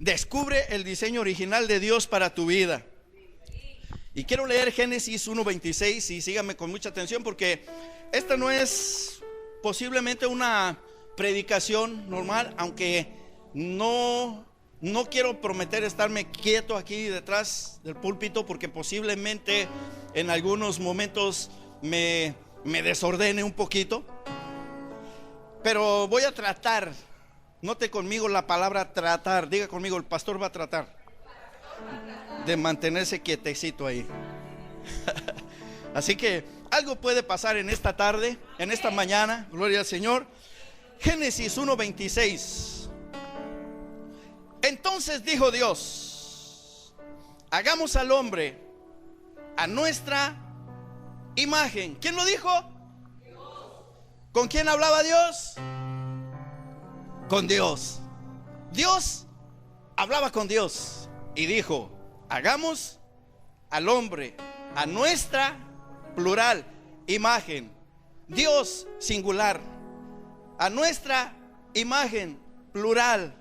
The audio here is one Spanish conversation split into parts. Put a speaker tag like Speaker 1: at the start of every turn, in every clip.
Speaker 1: Descubre el diseño original de Dios para tu vida. Y quiero leer Génesis 1:26 y síganme con mucha atención, porque esta no es posiblemente una predicación normal, aunque no quiero prometer estarme quieto aquí detrás del púlpito, porque posiblemente en algunos momentos me desordene un poquito. Pero voy a tratar, note conmigo la palabra tratar, diga conmigo, el pastor va a tratar de mantenerse quietecito ahí. Así que algo puede pasar en esta tarde, en esta mañana, gloria al Señor. Génesis 1:26. Entonces dijo Dios: hagamos al hombre a nuestra imagen. ¿Quién lo dijo? ¿Con quién hablaba Dios? Con Dios. Dios hablaba con Dios y dijo: hagamos al hombre a nuestra, plural, imagen. Dios, singular. A nuestra imagen, plural.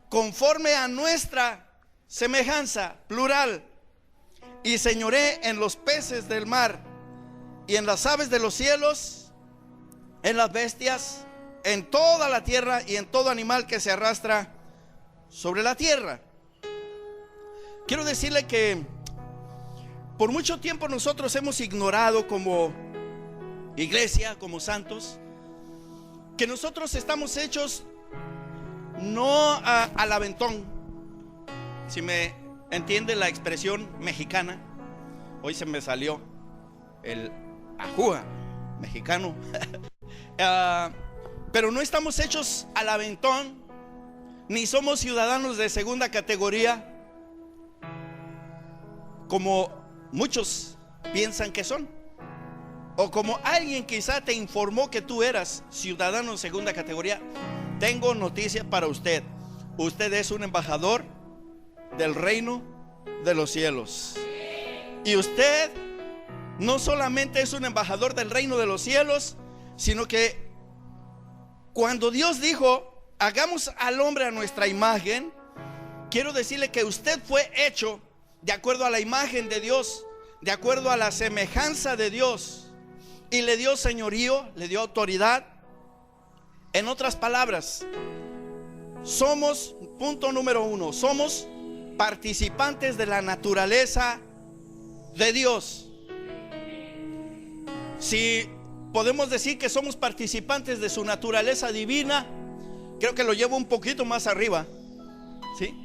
Speaker 1: Conforme a nuestra semejanza, plural. Y señoré en los peces del mar, y en las aves de los cielos, en las bestias, en toda la tierra, y en todo animal que se arrastra sobre la tierra. Quiero decirle que por mucho tiempo nosotros hemos ignorado, como iglesia, como santos, que nosotros estamos hechos no al aventón, si me entiende la expresión mexicana. Hoy se me salió el ajúa mexicano. Pero no estamos hechos al aventón, ni somos ciudadanos de segunda categoría, como muchos piensan que son, o como alguien quizá te informó que tú eras ciudadano de segunda categoría. Tengo noticia para usted: usted es un embajador del reino de los cielos. Y usted no solamente es un embajador del reino de los cielos, sino que cuando Dios dijo: hagamos al hombre a nuestra imagen, quiero decirle que usted fue hecho de acuerdo a la imagen de Dios, de acuerdo a la semejanza de Dios, y le dio señorío, le dio autoridad. En otras palabras, somos, punto número 1, somos participantes de la naturaleza de Dios. Si podemos decir que somos participantes de su naturaleza divina, creo que lo llevo un poquito más arriba, ¿sí?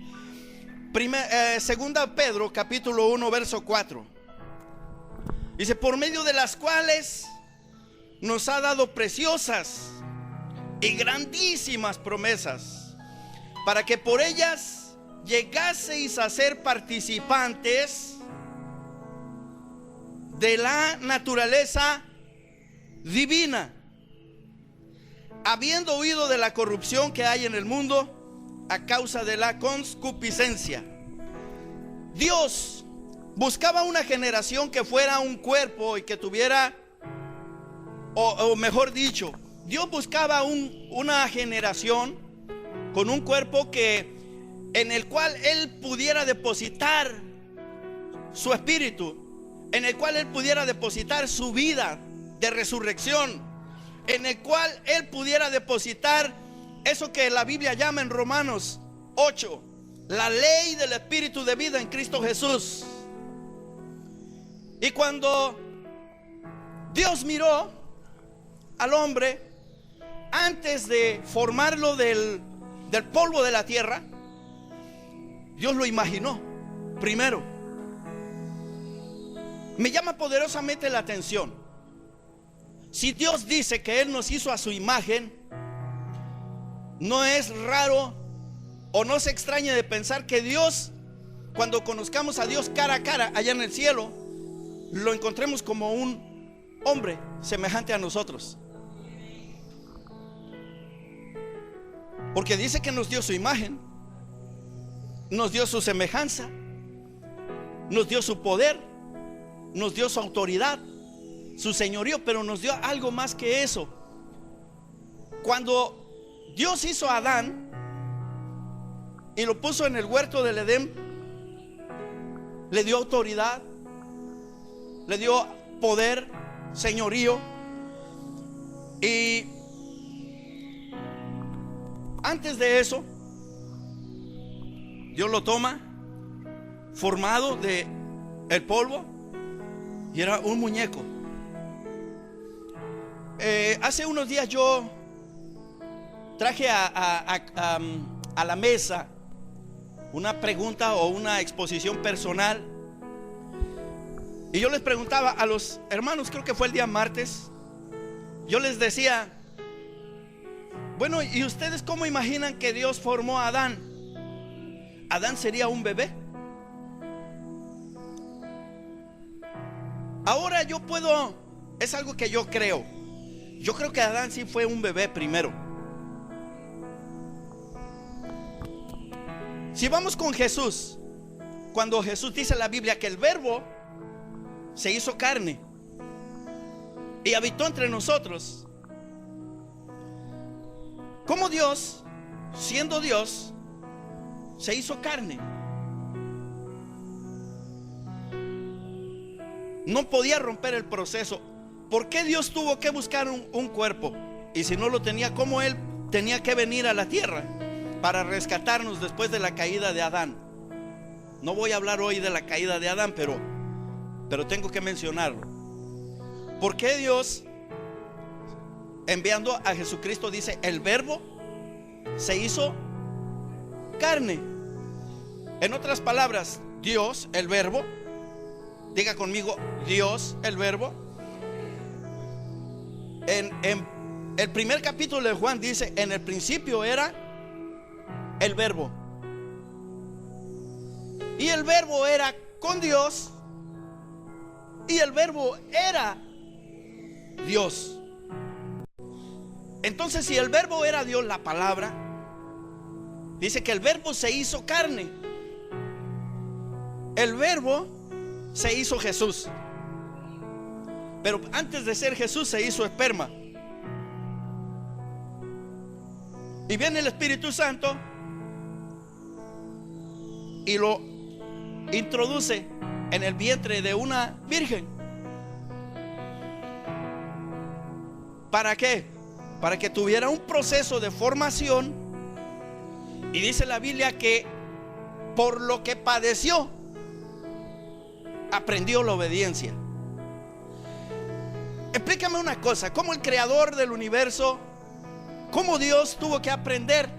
Speaker 1: Segunda Pedro capítulo 1 verso 4 dice: por medio de las cuales nos ha dado preciosas y grandísimas promesas, para que por ellas llegaseis a ser participantes de la naturaleza divina, habiendo huido de la corrupción que hay en el mundo a causa de la concupiscencia. Dios buscaba una generación que fuera un cuerpo y que tuviera, o mejor dicho, Dios buscaba una generación con un cuerpo en el cual Él pudiera depositar su espíritu, en el cual Él pudiera depositar su vida de resurrección, en el cual Él pudiera depositar eso que la Biblia llama en Romanos 8, la ley del espíritu de vida en Cristo Jesús. Y cuando Dios miró al hombre, antes de formarlo del polvo de la tierra, Dios lo imaginó primero. Me llama poderosamente la atención. Si Dios dice que Él nos hizo a su imagen, no es raro o no se extrañe de pensar que Dios, cuando conozcamos a Dios cara a cara allá en el cielo, lo encontremos como un hombre semejante a nosotros. Porque dice que nos dio su imagen, nos dio su semejanza, nos dio su poder, nos dio su autoridad, su señorío, pero nos dio algo más que eso. Cuando Dios hizo a Adán, y lo puso en el huerto del Edén, le dio autoridad, le dio poder, señorío. Y antes de eso, Dios lo toma formado de el polvo y era un muñeco. Hace unos días yo traje a la mesa una pregunta o una exposición personal, y yo les preguntaba a los hermanos, creo que fue el día martes, yo les decía: bueno, ¿y ustedes cómo imaginan que Dios formó a Adán? ¿Adán sería un bebé? Ahora yo puedo, es algo que yo creo que Adán sí fue un bebé primero. Si vamos con Jesús, cuando Jesús dice en la Biblia que el Verbo se hizo carne y habitó entre nosotros, ¿cómo Dios, siendo Dios, se hizo carne? No podía romper el proceso. ¿Por qué Dios tuvo que buscar un cuerpo? Y si no lo tenía, ¿cómo Él tenía que venir a la tierra para rescatarnos después de la caída de Adán? No voy a hablar hoy de la caída de Adán, pero tengo que mencionarlo. ¿Por qué Dios, enviando a Jesucristo, dice: el Verbo se hizo carne? En otras palabras, Dios, el Verbo, diga conmigo, Dios, el Verbo. En el primer capítulo de Juan dice: en el principio era el Verbo, y el Verbo era con Dios, y el Verbo era Dios. Entonces, si el Verbo era Dios, la palabra dice que el Verbo se hizo carne. El Verbo se hizo Jesús, pero antes de ser Jesús se hizo esperma. Y viene el Espíritu Santo y lo introduce en el vientre de una virgen. ¿Para qué? Para que tuviera un proceso de formación. Y dice la Biblia que por lo que padeció, aprendió la obediencia. Explícame una cosa: ¿cómo el creador del universo, cómo Dios tuvo que aprender?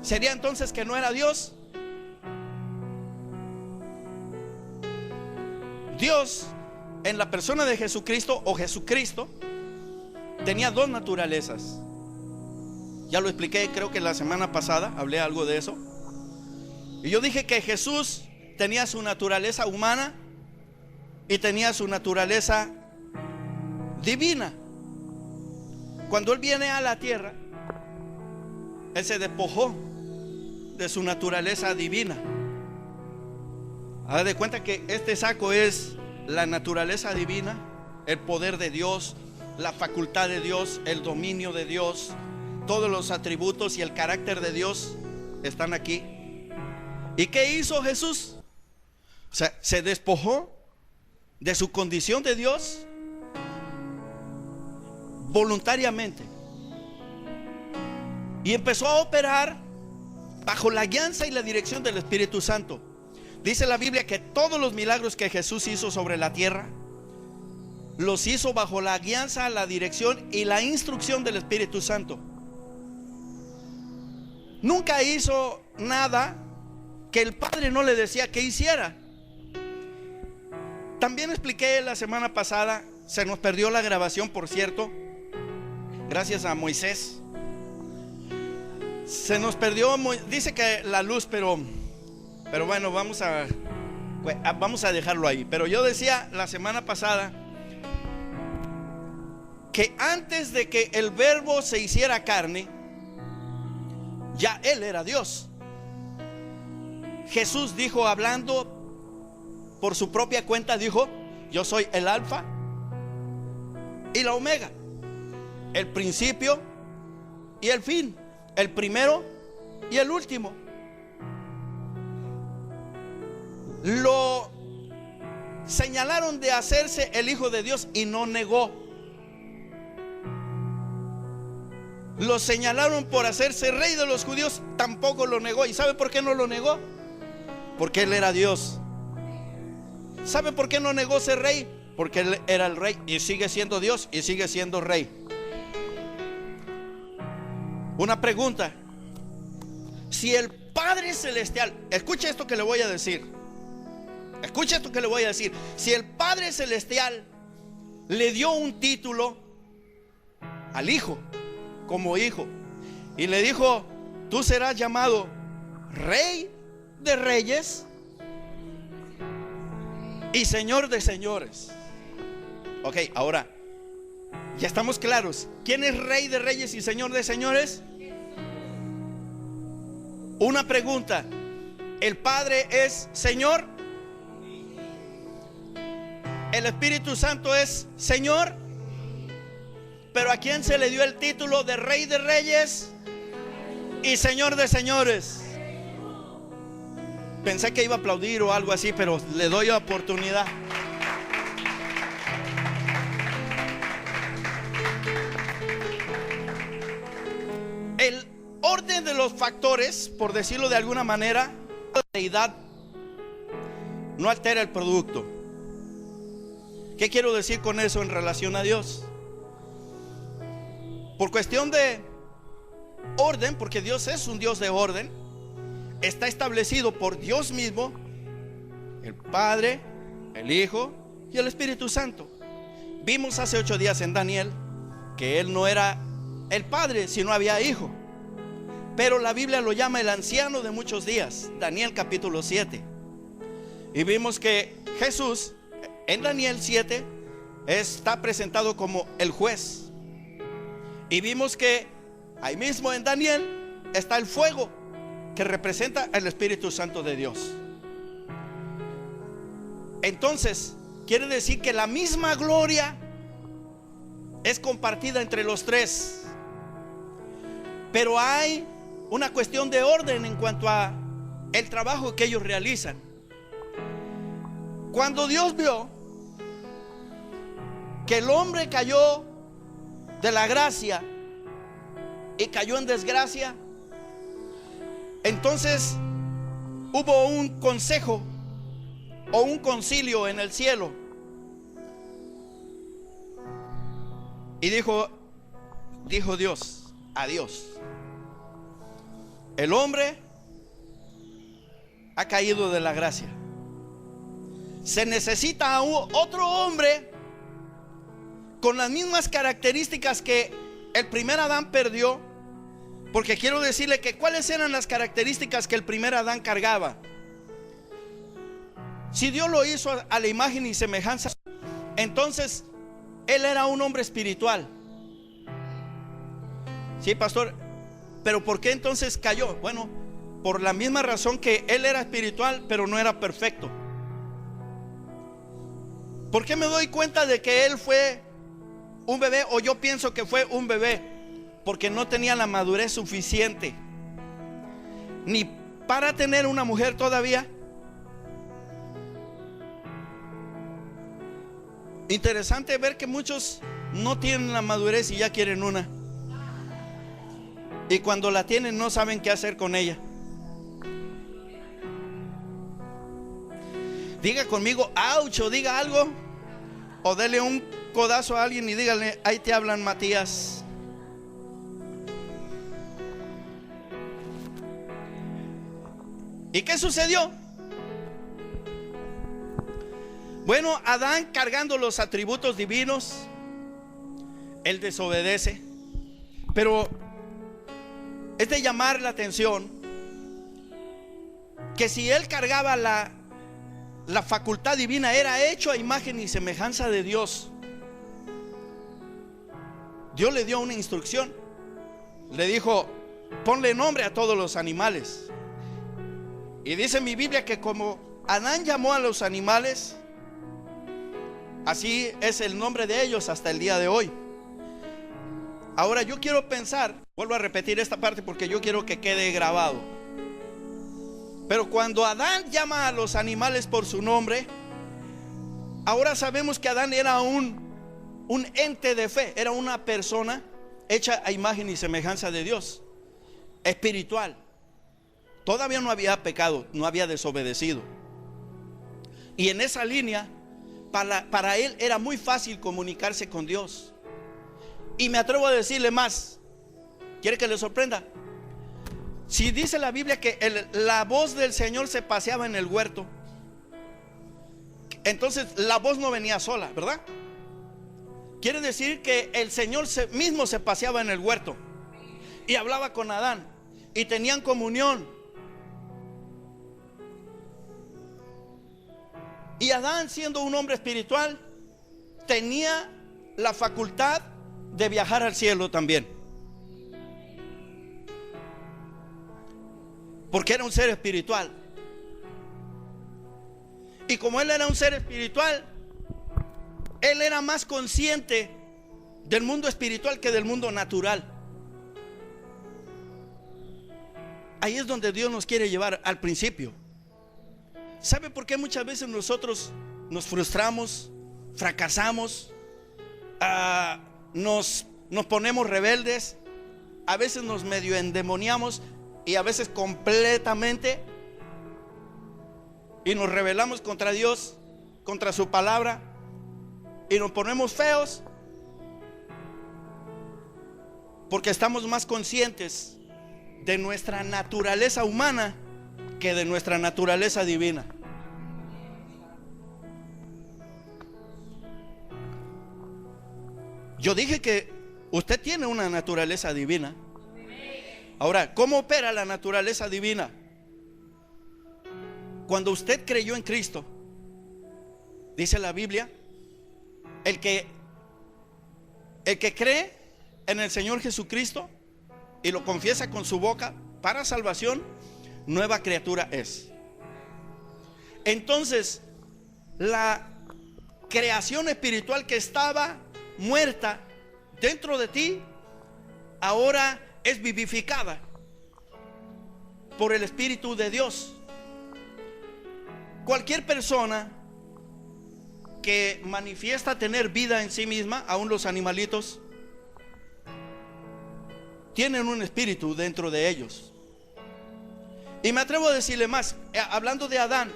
Speaker 1: ¿Sería entonces que no era Dios? Dios, en la persona de Jesucristo, o Jesucristo, tenía dos naturalezas. Ya lo expliqué, creo que la semana pasada hablé algo de eso. Y yo dije que Jesús tenía su naturaleza humana y tenía su naturaleza divina. Cuando Él viene a la tierra, Él se despojó de su naturaleza divina. Haz de cuenta que este saco es la naturaleza divina, el poder de Dios, la facultad de Dios, el dominio de Dios, todos los atributos y el carácter de Dios están aquí. ¿Y qué hizo Jesús? O sea, se despojó de su condición de Dios voluntariamente y empezó a operar bajo la guianza y la dirección del Espíritu Santo. Dice la Biblia que todos los milagros que Jesús hizo sobre la tierra los hizo bajo la guianza, la dirección y la instrucción del Espíritu Santo. Nunca hizo nada que el Padre no le decía que hiciera. También expliqué la semana pasada, se nos perdió la grabación, por cierto, gracias a Moisés. Se nos perdió, dice que la luz, pero bueno, vamos a dejarlo ahí. Pero yo decía la semana pasada que antes de que el Verbo se hiciera carne, ya Él era Dios. Jesús dijo, hablando por su propia cuenta, dijo: yo soy el alfa y la omega, el principio y el fin, el primero y el último. Lo señalaron de hacerse el Hijo de Dios y no negó. Lo señalaron por hacerse rey de los judíos, tampoco lo negó. ¿Y sabe por qué no lo negó? Porque él era Dios. ¿Sabe por qué no negó ser rey? Porque él era el rey y sigue siendo Dios y sigue siendo rey. Una pregunta: si el Padre Celestial, escuche esto que le voy a decir, escuche esto que le voy a decir, si el Padre Celestial le dio un título al Hijo como hijo y le dijo: tú serás llamado Rey de Reyes y Señor de Señores. Ok, ahora ya estamos claros. ¿Quién es Rey de Reyes y Señor de Señores? Una pregunta: ¿el Padre es Señor? ¿El Espíritu Santo es Señor? Pero ¿a quién se le dio el título de Rey de Reyes y Señor de Señores? Pensé que iba a aplaudir o algo así, pero le doy oportunidad. El orden de los factores, por decirlo de alguna manera, la deidad no altera el producto. ¿Qué quiero decir con eso en relación a Dios? Por cuestión de orden, porque Dios es un Dios de orden, está establecido por Dios mismo, el Padre, el Hijo y el Espíritu Santo. Vimos hace 8 días en Daniel que él no era el Padre, sino había hijo, pero la Biblia lo llama el anciano de muchos días, Daniel capítulo 7. Y vimos que Jesús en Daniel 7 está presentado como el juez. Y vimos que ahí mismo en Daniel está el fuego, que representa el Espíritu Santo de Dios. Entonces quiere decir que la misma gloria es compartida entre los tres, pero hay una cuestión de orden en cuanto a el trabajo que ellos realizan. Cuando Dios vio que el hombre cayó de la gracia y cayó en desgracia, entonces hubo un consejo o un concilio en el cielo y dijo Dios a Dios: el hombre ha caído de la gracia, se necesita a otro hombre con las mismas características que el primer Adán perdió. Porque quiero decirle que ¿cuáles eran las características que el primer Adán cargaba? Si Dios lo hizo a la imagen y semejanza, entonces él era un hombre espiritual. Sí, pastor, pero ¿por qué entonces cayó? Bueno, por la misma razón que él era espiritual, pero no era perfecto. ¿Por qué me doy cuenta de que él fue un bebé, o yo pienso que fue un bebé? Porque no tenía la madurez suficiente ni para tener una mujer todavía. Interesante ver que muchos no tienen la madurez y ya quieren una, y cuando la tienen no saben qué hacer con ella. Diga conmigo ouch, o diga algo, o dele un codazo a alguien y dígale: ahí te hablan, Matías. ¿Y qué sucedió? Bueno, Adán, cargando los atributos divinos, él desobedece. Pero es de llamar la atención que si él cargaba la facultad divina, era hecho a imagen y semejanza de Dios. Dios le dio una instrucción. Le dijo: ponle nombre a todos los animales. Y dice mi Biblia que como Adán llamó a los animales, así es el nombre de ellos hasta el día de hoy. Ahora yo quiero pensar Vuelvo a repetir esta parte porque yo quiero que quede grabado. Pero cuando Adán llama a los animales por su nombre, ahora sabemos que Adán era un ente de fe, era una persona hecha a imagen y semejanza de Dios, espiritual. Todavía no había pecado, no había desobedecido. Y en esa línea, para él era muy fácil comunicarse con Dios. Y me atrevo a decirle más. ¿Quiere que le sorprenda? Si dice la Biblia que la voz del Señor se paseaba en el huerto, entonces la voz no venía sola, ¿verdad? Quiere decir que el Señor mismo se paseaba en el huerto y hablaba con Adán y tenían comunión. Y Adán, siendo un hombre espiritual, tenía la facultad de viajar al cielo también, porque era un ser espiritual. Y como él era un ser espiritual, él era más consciente del mundo espiritual que del mundo natural. Ahí es donde Dios nos quiere llevar al principio. ¿Sabe por qué muchas veces nosotros nos frustramos, fracasamos, nos ponemos rebeldes, a veces nos medio endemoniamos y a veces completamente, y nos rebelamos contra Dios, contra su palabra, y nos ponemos feos? Porque estamos más conscientes de nuestra naturaleza humana que de nuestra naturaleza divina. Yo dije que usted tiene una naturaleza divina. Ahora, ¿cómo opera la naturaleza divina? Cuando usted creyó en Cristo, dice la Biblia, el que cree en el Señor Jesucristo y lo confiesa con su boca para salvación, nueva criatura es. Entonces, la creación espiritual que estaba muerta dentro de ti, ahora es vivificada por el Espíritu de Dios. Cualquier persona que manifiesta tener vida en sí misma, aún los animalitos, tienen un espíritu dentro de ellos. Y me atrevo a decirle más, hablando de Adán,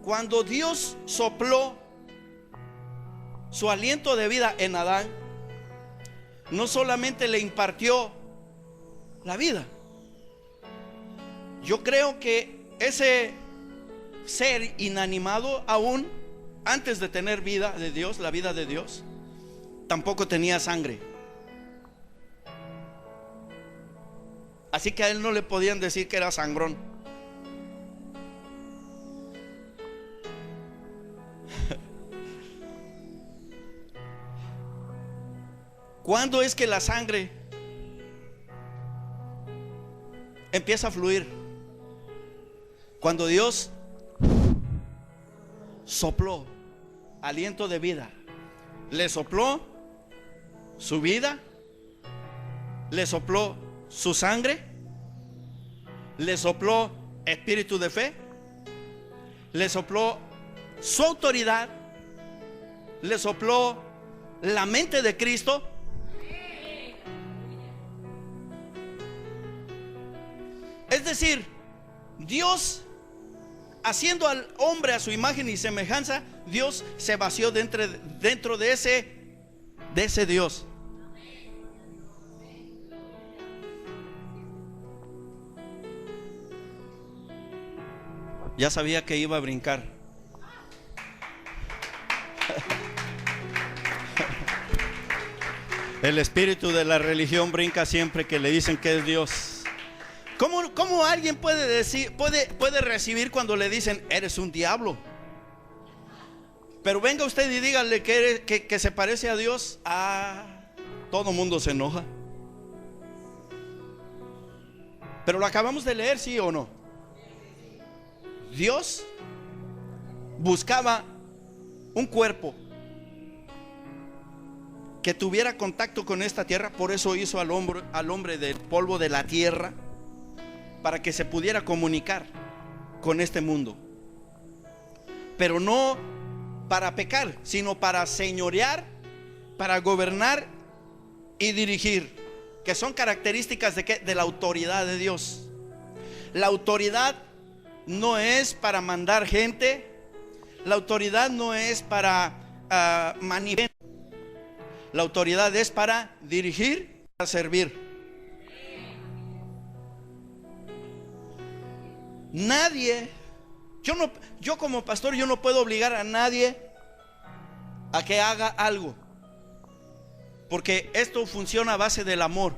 Speaker 1: cuando Dios sopló su aliento de vida en Adán, no solamente le impartió la vida. Yo creo que ese ser inanimado, aún antes de tener vida de Dios, la vida de Dios, tampoco tenía sangre. Así que a él no le podían decir que era sangrón. ¿Cuándo es que la sangre empieza a fluir? Cuando Dios sopló aliento de vida, le sopló su vida, le sopló su sangre, le sopló espíritu de fe, le sopló su autoridad, le sopló la mente de Cristo. Es decir, Dios, haciendo al hombre a su imagen y semejanza, Dios se vació dentro de ese Dios. Ya sabía que iba a brincar. El espíritu de la religión brinca siempre que le dicen que es Dios. ¿Cómo alguien puede recibir cuando le dicen eres un diablo? Pero venga usted y dígale que se parece a Dios. Todo mundo se enoja. Pero lo acabamos de leer, ¿sí o no? Dios buscaba un cuerpo que tuviera contacto con esta tierra. Por eso hizo al hombre del polvo de la tierra, para que se pudiera comunicar con este mundo, pero no para pecar, sino para señorear, para gobernar y dirigir, que son características de la autoridad de Dios. La autoridad no es para mandar gente, la autoridad no es para manipular. La autoridad es para dirigir, para servir. Nadie, yo como pastor, yo no puedo obligar a nadie a que haga algo, porque esto funciona a base del amor.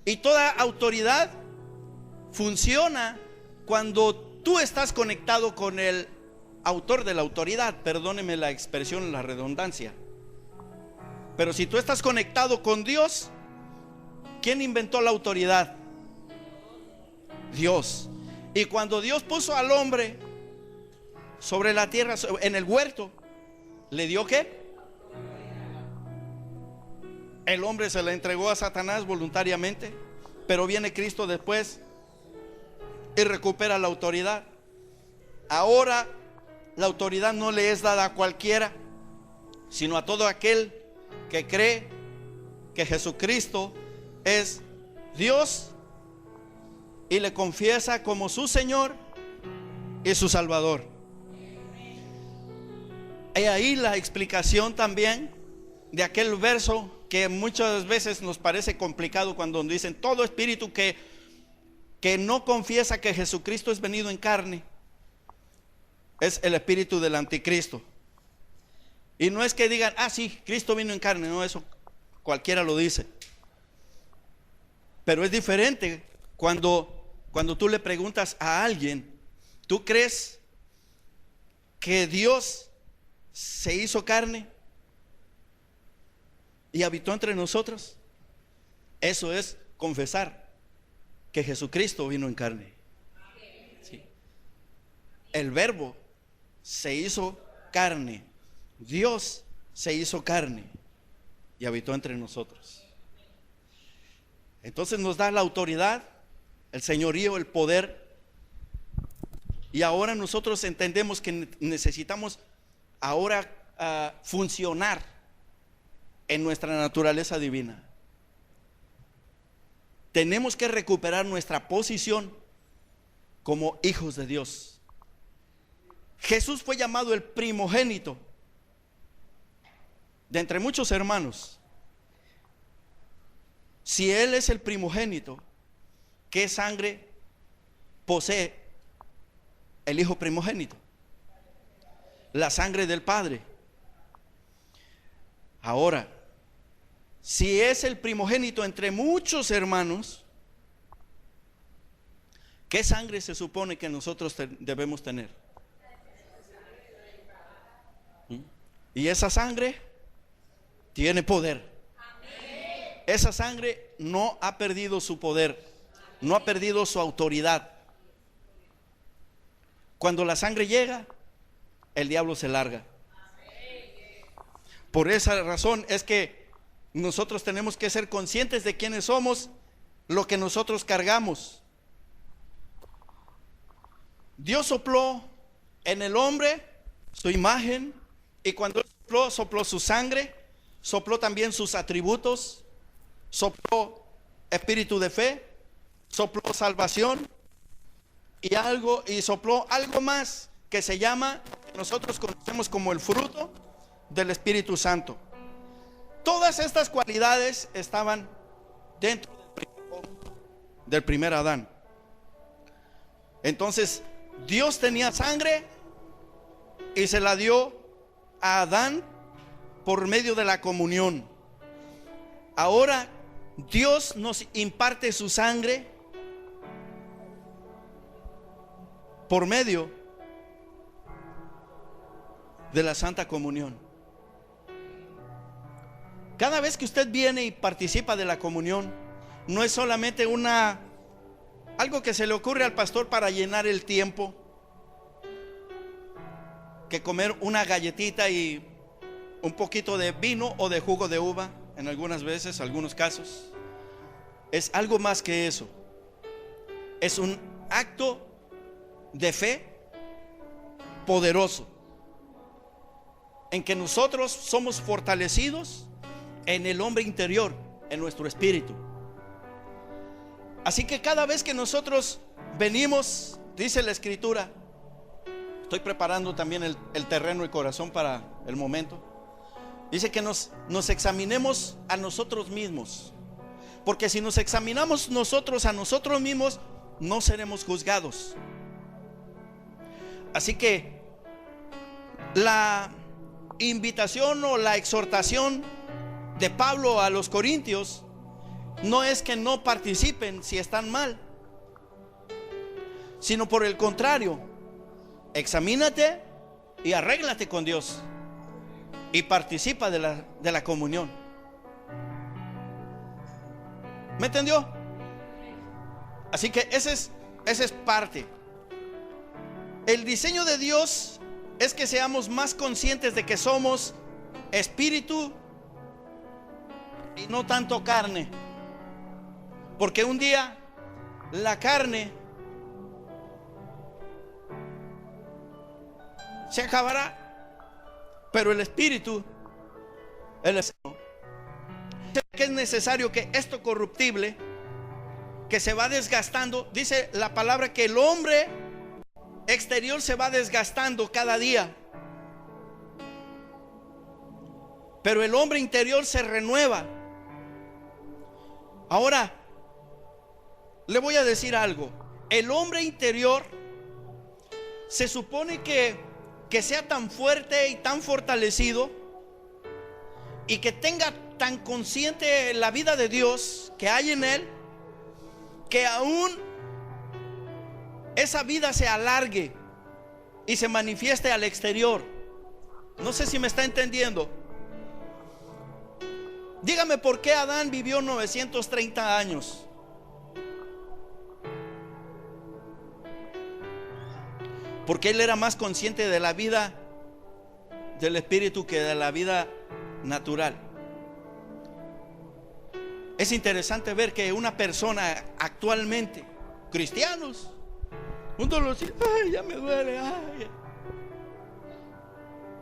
Speaker 1: Y toda autoridad funciona cuando tú estás conectado con el autor de la autoridad. Perdóneme la expresión, la redundancia. Pero si tú estás conectado con Dios, ¿quién inventó la autoridad? Dios. Y cuando Dios puso al hombre sobre la tierra, en el huerto, ¿le dio qué? El hombre se la entregó a Satanás voluntariamente, pero viene Cristo después y recupera la autoridad. Ahora la autoridad no le es dada a cualquiera, sino a todo aquel que cree que Jesucristo es Dios y le confiesa como su Señor y su Salvador. Y ahí la explicación también de aquel verso que muchas veces nos parece complicado, cuando dicen: todo espíritu que no confiesa que Jesucristo es venido en carne es el espíritu del anticristo. Y no es que digan: ah, sí, Cristo vino en carne. No, eso cualquiera lo dice. Pero es diferente cuando tú le preguntas a alguien: ¿tú crees que Dios se hizo carne y habitó entre nosotros? Eso es confesar que Jesucristo vino en carne. ¿Sí? El Verbo se hizo carne, Dios se hizo carne y habitó entre nosotros. Entonces nos da la autoridad, el señorío, el poder. Y ahora nosotros entendemos que necesitamos ahora funcionar en nuestra naturaleza divina. Tenemos que recuperar nuestra posición como hijos de Dios. Jesús fue llamado el primogénito de entre muchos hermanos. Si Él es el primogénito, ¿qué sangre posee el hijo primogénito? La sangre del Padre. Ahora, si es el primogénito entre muchos hermanos, ¿qué sangre se supone que nosotros debemos tener? Y esa sangre tiene poder. Esa sangre no ha perdido su poder, no ha perdido su autoridad. Cuando la sangre llega, el diablo se larga. Por esa razón es que nosotros tenemos que ser conscientes de quiénes somos, lo que nosotros cargamos. Dios sopló en el hombre su imagen, y cuando sopló su sangre, sopló también sus atributos, sopló espíritu de fe, sopló salvación y sopló algo más que se llama, nosotros conocemos como el fruto del Espíritu Santo. Todas estas cualidades estaban dentro del primer Adán. Entonces Dios tenía sangre y se la dio a Adán por medio de la comunión. Ahora Dios nos imparte su sangre por medio de la Santa Comunión. Cada vez que usted viene y participa de la comunión, no es solamente algo que se le ocurre al pastor para llenar el tiempo, que comer una galletita y un poquito de vino o de jugo de uva, en algunas veces, algunos casos. Es algo más que eso. Es un acto de fe poderoso, en que nosotros somos fortalecidos en el hombre interior, en nuestro espíritu. Así que cada vez que nosotros venimos, dice la escritura, estoy preparando también el terreno y corazón para el momento. Dice que nos examinemos a nosotros mismos, porque si nos examinamos nosotros a nosotros mismos, no seremos juzgados. Así que la invitación o la exhortación de Pablo a los corintios no es que no participen si están mal, sino por el contrario, examínate y arréglate con Dios y participa de la comunión. ¿Me entendió? Así que ese es parte. El diseño de Dios es que seamos más conscientes de que somos espíritu y no tanto carne, porque un día la carne se acabará, pero el espíritu, que es necesario que esto corruptible, que se va desgastando, dice la palabra que el hombre exterior se va desgastando cada día, pero el hombre interior se renueva. Ahora le voy a decir algo. El hombre interior se supone que sea tan fuerte y tan fortalecido, y que tenga tan consciente la vida de Dios que hay en él, que aún esa vida se alargue y se manifieste al exterior. No sé si me está entendiendo. Dígame por qué Adán vivió 930 años. Porque él era más consciente de la vida del espíritu que de la vida natural. Es interesante ver que una persona actualmente, cristianos, un dolorcito, ay, ya me duele, ay,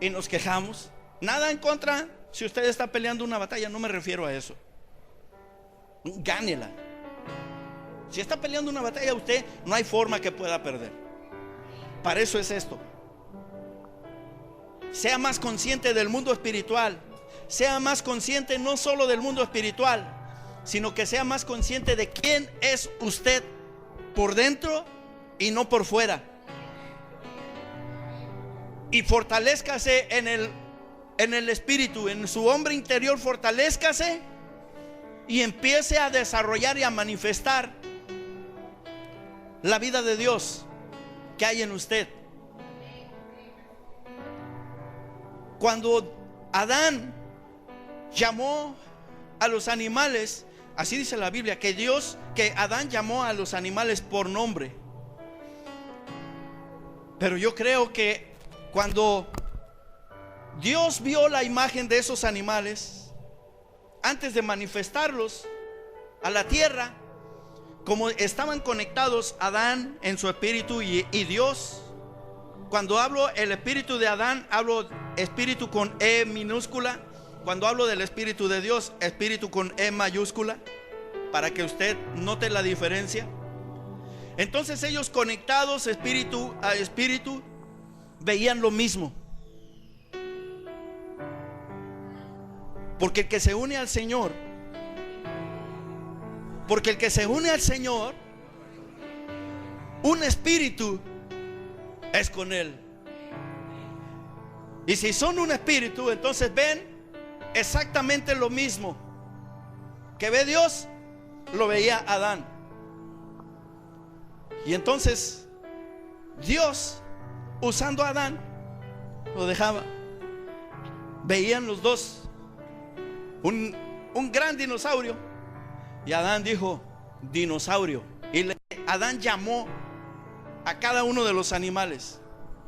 Speaker 1: y nos quejamos. Nada en contra si usted está peleando una batalla, no me refiero a eso. Gánela. Si está peleando una batalla, usted no hay forma que pueda perder. Para eso es esto. Sea más consciente del mundo espiritual. Sea más consciente no solo del mundo espiritual, sino que sea más consciente de quién es usted por dentro y no por fuera. Y fortalézcase en el espíritu, en su hombre interior, fortalézcase y empiece a desarrollar y a manifestar la vida de Dios que hay en usted. Cuando Adán llamó a los animales, así dice la Biblia, que Adán llamó a los animales por nombre. Pero yo creo que cuando Dios vio la imagen de esos animales, antes de manifestarlos a la tierra, como estaban conectados Adán en su espíritu y Dios. Cuando hablo el espíritu de Adán, hablo espíritu con E minúscula. Cuando hablo del espíritu de Dios, espíritu con E mayúscula, para que usted note la diferencia. Entonces ellos, conectados espíritu a espíritu, veían lo mismo. Porque el que se une al Señor, un espíritu es con él. Y si son un espíritu, entonces ven exactamente lo mismo que ve Dios, lo veía Adán. Y entonces Dios, usando a Adán, lo dejaba. Veían los dos un gran dinosaurio, y Adán dijo dinosaurio, y Adán llamó a cada uno de los animales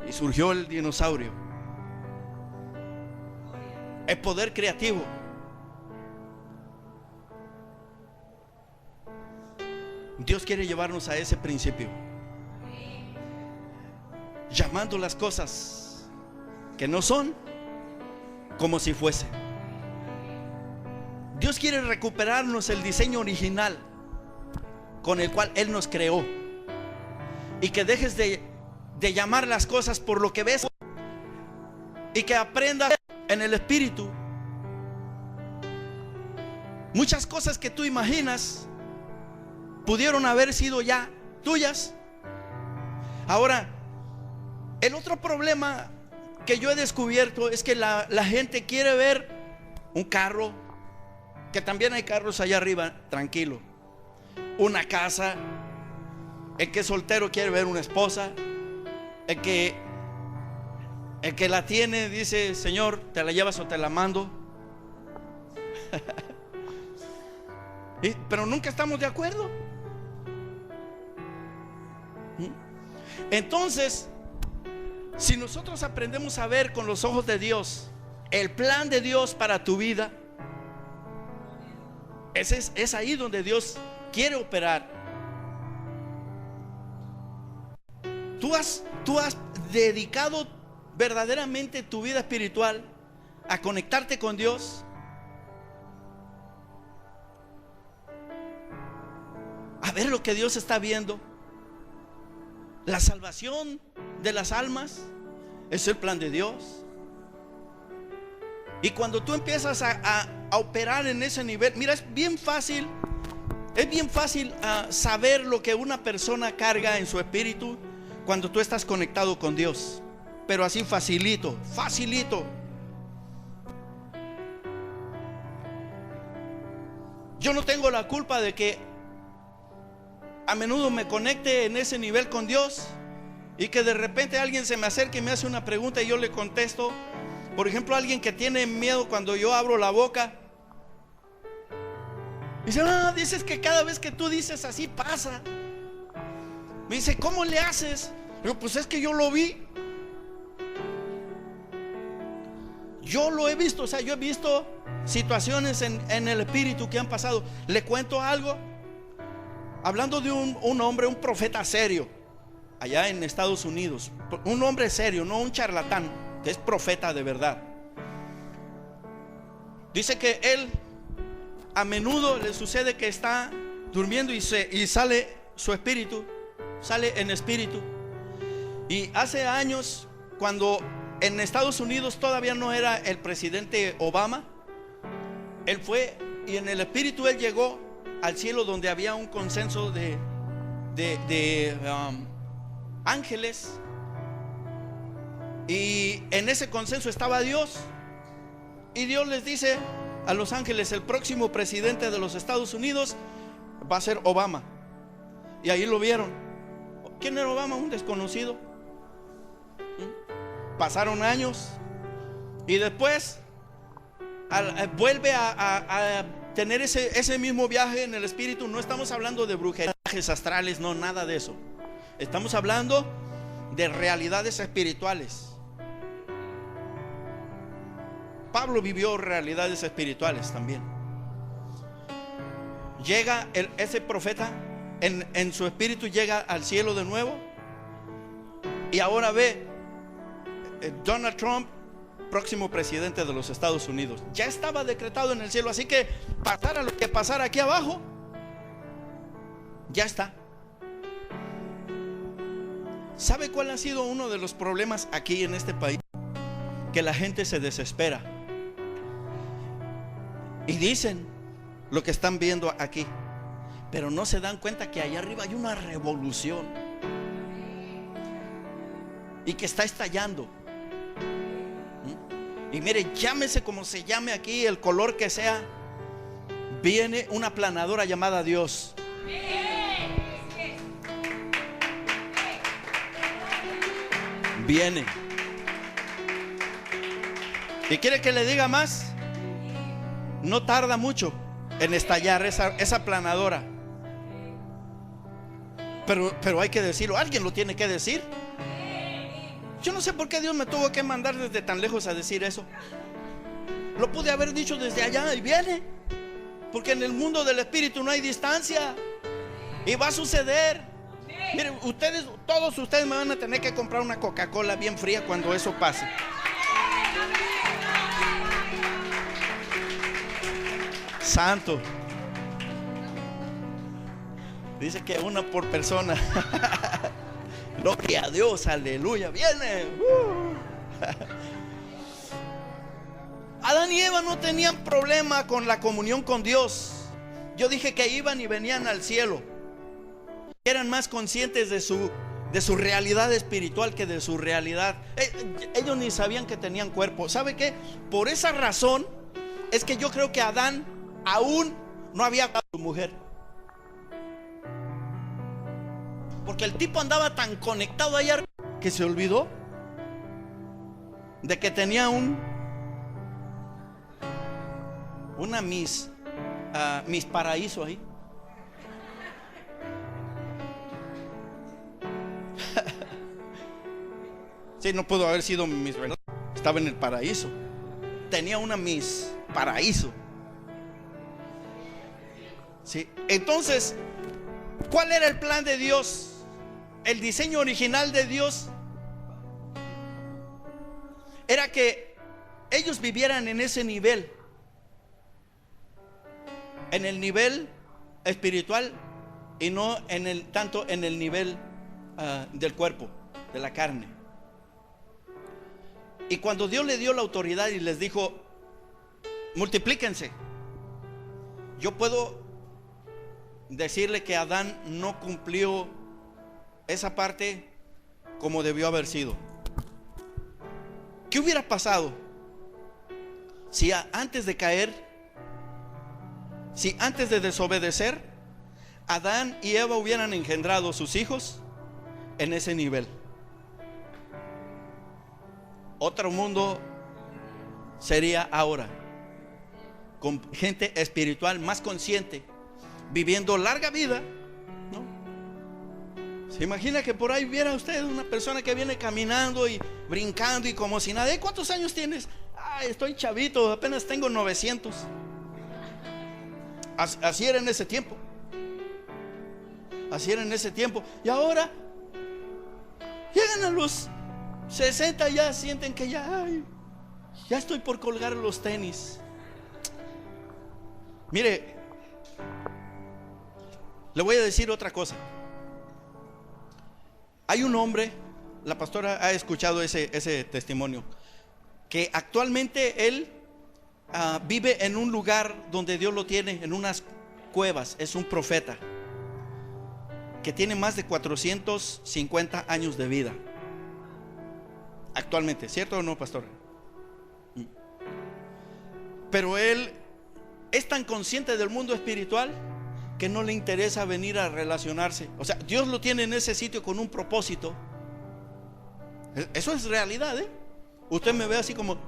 Speaker 1: y surgió el dinosaurio. el poder creativo. Dios quiere llevarnos a ese principio, llamando las cosas que no son como si fuese. Dios quiere recuperarnos el diseño original con el cual Él nos creó, y que dejes de llamar las cosas por lo que ves, y que aprendas en el Espíritu. Muchas cosas que tú imaginas pudieron haber sido ya tuyas. Ahora, el otro problema que yo he descubierto es que la gente quiere ver un carro, que también hay carros allá arriba, tranquilo, una casa. El que es soltero quiere ver una esposa. El que la tiene dice: Señor, ¿te la llevas o te la mando? Pero nunca estamos de acuerdo. Entonces, si nosotros aprendemos a ver con los ojos de Dios el plan de Dios para tu vida, es ahí donde Dios quiere operar. Tú has dedicado verdaderamente tu vida espiritual a conectarte con Dios, a ver lo que Dios está viendo. La salvación de las almas es el plan de Dios. Y cuando tú empiezas a operar en ese nivel, mira, es bien fácil saber lo que una persona carga en su espíritu cuando tú estás conectado con Dios. Pero así facilito. Yo no tengo la culpa de que a menudo me conecte en ese nivel con Dios y que de repente alguien se me acerque y me hace una pregunta y yo le contesto. Por ejemplo, alguien que tiene miedo cuando yo abro la boca. Dice: dices que cada vez que tú dices así pasa. Me dice: ¿cómo le haces? Digo: pues es que yo lo vi. Yo lo he visto, o sea, yo he visto situaciones en el espíritu que han pasado. Le cuento algo. Hablando de un hombre, un profeta serio, allá en Estados Unidos. Un hombre serio, no un charlatán, que es profeta de verdad. Dice que él a menudo le sucede que está durmiendo y sale su espíritu, sale en espíritu. Y hace años, cuando en Estados Unidos todavía no era el presidente Obama, él fue y en el espíritu él llegó al cielo, donde había un consenso de ángeles, y en ese consenso estaba Dios. Y Dios les dice a los ángeles: el próximo presidente de los Estados Unidos va a ser Obama. Y ahí lo vieron. ¿Quién era Obama? Un desconocido. Pasaron años y después vuelve a tener ese mismo viaje en el espíritu. No estamos hablando de brujerías astrales, no, nada de eso. Estamos hablando de realidades espirituales. Pablo vivió realidades espirituales también. Llega ese profeta en su espíritu, llega al cielo de nuevo, y ahora ve Donald Trump, próximo presidente de los Estados Unidos. Ya estaba decretado en el cielo, así que pasara lo que pasara aquí abajo, ya está. ¿Sabe cuál ha sido uno de los problemas aquí en este país? Que la gente se desespera y dicen lo que están viendo aquí, pero no se dan cuenta que allá arriba hay una revolución y que está estallando. Y mire, llámese como se llame aquí, el color que sea, viene una planadora llamada Dios. Viene. ¿Y quiere que le diga más? No tarda mucho en estallar esa planadora. Pero hay que decirlo, alguien lo tiene que decir. Yo no sé por qué Dios me tuvo que mandar desde tan lejos a decir eso. Lo pude haber dicho desde allá y viene. Porque en el mundo del espíritu no hay distancia. Y va a suceder. Miren, ustedes, todos ustedes me van a tener que comprar una Coca-Cola bien fría cuando eso pase. Santo. Dice que una por persona. Gloria a Dios, aleluya. Viene. Adán y Eva no tenían problema con la comunión con Dios. Yo dije que iban y venían al cielo. Eran más conscientes de su realidad espiritual que de su realidad. Ellos ni sabían que tenían cuerpo. ¿Sabe qué? Por esa razón es que yo creo que Adán aún no había amado a su mujer. Porque el tipo andaba tan conectado allá que se olvidó de que tenía una Miss Paraíso ahí. Sí, no pudo haber sido Miss, ¿verdad? Estaba en el paraíso. Tenía una Miss Paraíso. Sí. Entonces, ¿cuál era el plan de Dios? El diseño original de Dios era que ellos vivieran en ese nivel, en el nivel espiritual, y no tanto en el nivel del cuerpo, de la carne. Y cuando Dios le dio la autoridad y les dijo: multiplíquense, yo puedo decirle que Adán no cumplió esa parte como debió haber sido. ¿Qué hubiera pasado si antes de caer, si antes de desobedecer, Adán y Eva hubieran engendrado sus hijos en ese nivel? Otro mundo sería ahora, con gente espiritual más consciente, viviendo larga vida, ¿no? ¿Se imagina que por ahí viera usted una persona que viene caminando y brincando y como si nada? ¿Cuántos años tienes? Estoy chavito, apenas tengo 900. Así era en ese tiempo. Así era en ese tiempo. Y ahora llegan a los 60, ya sienten que ya estoy por colgar los tenis. Mire, le voy a decir otra cosa. Hay un hombre, la pastora ha escuchado ese testimonio, que actualmente él vive en un lugar donde Dios lo tiene, en unas cuevas. Es un profeta que tiene más de 450 años de vida actualmente, ¿cierto o no, pastor? Pero él es tan consciente del mundo espiritual que no le interesa venir a relacionarse. O sea, Dios lo tiene en ese sitio con un propósito. Eso es realidad, ¿eh? Usted me ve así como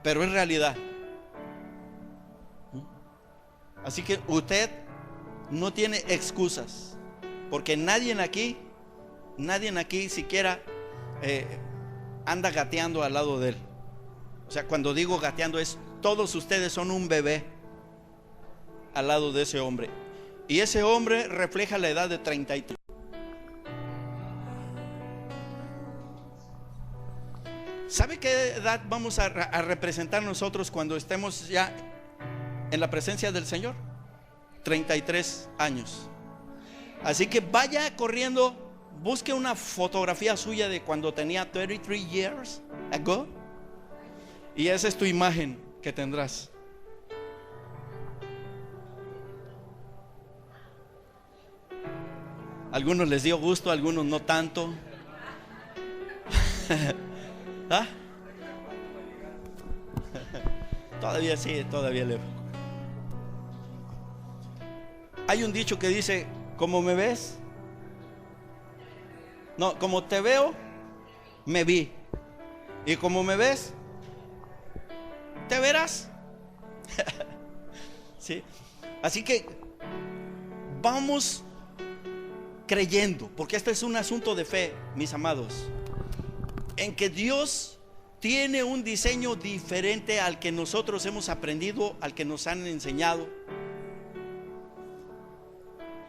Speaker 1: pero es realidad. Así que usted no tiene excusas, porque nadie aquí siquiera anda gateando al lado de él. O sea, cuando digo gateando, es todos ustedes son un bebé al lado de ese hombre. Y ese hombre refleja la edad de 33. ¿Sabe qué edad vamos a representar nosotros cuando estemos ya en la presencia del Señor? 33 años. Así que vaya corriendo, busque una fotografía suya de cuando tenía 33 years ago, y esa es tu imagen que tendrás. Algunos les dio gusto, algunos no tanto. ¿Ah? Todavía sí, todavía le... Hay un dicho que dice: ¿cómo me ves? No, como te veo, me vi. Y como me ves, te verás. ¿Sí? Así que vamos creyendo, porque este es un asunto de fe, mis amados, en que Dios tiene un diseño diferente al que nosotros hemos aprendido, al que nos han enseñado.